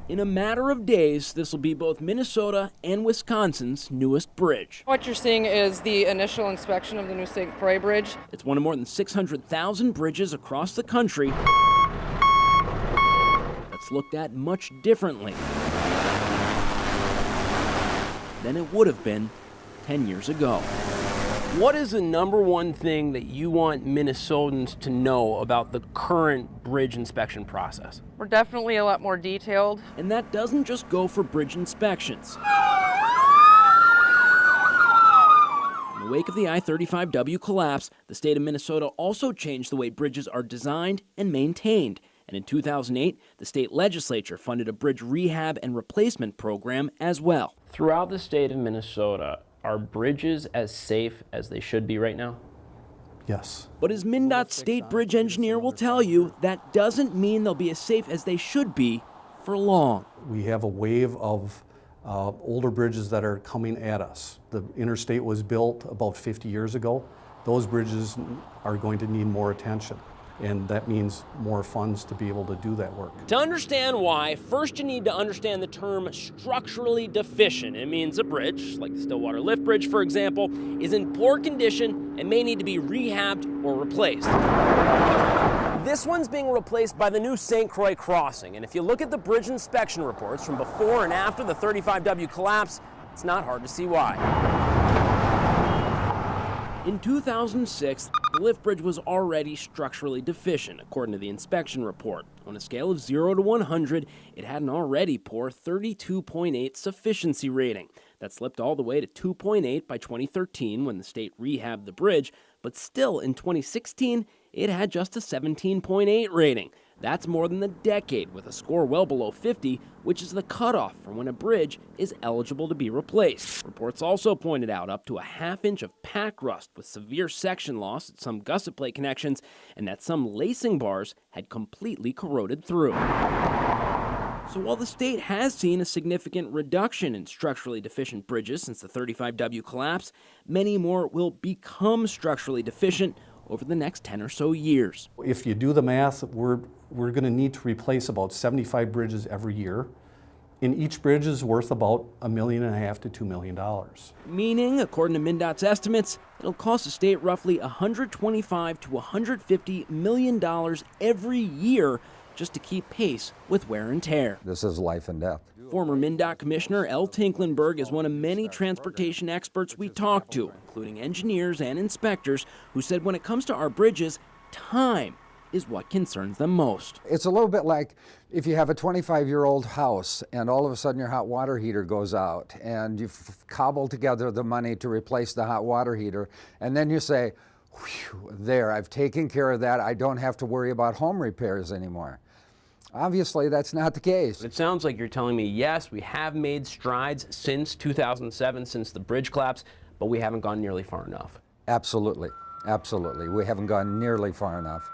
In a matter of days, this will be both Minnesota and Wisconsin's newest bridge. What you're seeing is the initial inspection of the new St. Croix Bridge. It's one of more than 600,000 bridges across the country that's looked at much differently than it would have been 10 years ago. What is the number one thing that you want Minnesotans to know about the current bridge inspection process? We're definitely a lot more detailed. And that doesn't just go for bridge inspections. In the wake of the I-35W collapse, the state of Minnesota also changed the way bridges are designed and maintained. And in 2008, the state legislature funded a bridge rehab and replacement program as well. Throughout the state of Minnesota, are bridges as safe as they should be right now? Yes. But as MnDOT's state bridge engineer will tell you, that doesn't mean they'll be as safe as they should be for long. We have a wave of older bridges that are coming at us. The interstate was built about 50 years ago. Those bridges are going to need more attention, and that means more funds to be able to do that work. To understand why, first you need to understand the term structurally deficient. It means a bridge, like the Stillwater Lift Bridge, for example, is in poor condition and may need to be rehabbed or replaced. This one's being replaced by the new St. Croix crossing, and if you look at the bridge inspection reports from before and after the 35W collapse, it's not hard to see why. In 2006, the lift bridge was already structurally deficient, according to the inspection report. On a scale of 0 to 100, it had an already poor 32.8 sufficiency rating. That slipped all the way to 2.8 by 2013 when the state rehabbed the bridge, but still in 2016, it had just a 17.8 rating. That's more than a decade, with a score well below 50, which is the cutoff for when a bridge is eligible to be replaced. Reports also pointed out up to a half-inch of pack rust with severe section loss at some gusset plate connections, and that some lacing bars had completely corroded through. So while the state has seen a significant reduction in structurally deficient bridges since the 35W collapse, many more will become structurally deficient over the next 10 or so years. If you do the math, we're going to need to replace about 75 bridges every year, and each bridge is worth about $1.5 million to $2 million. Meaning, according to MnDOT's estimates, it'll cost the state roughly $125 to $150 million every year just to keep pace with wear and tear. This is life and death. Former MnDOT Commissioner L. Tinklenberg is one of many transportation experts we talked to, including engineers and inspectors, who said when it comes to our bridges, time is what concerns them most. It's a little bit like if you have a 25-year-old house and all of a sudden your hot water heater goes out and you've cobbled together the money to replace the hot water heater, and then you say, whew, there, I've taken care of that, I don't have to worry about home repairs anymore. Obviously, that's not the case. It sounds like you're telling me, yes, we have made strides since 2007, since the bridge collapse, but we haven't gone nearly far enough. Absolutely, absolutely. We haven't gone nearly far enough.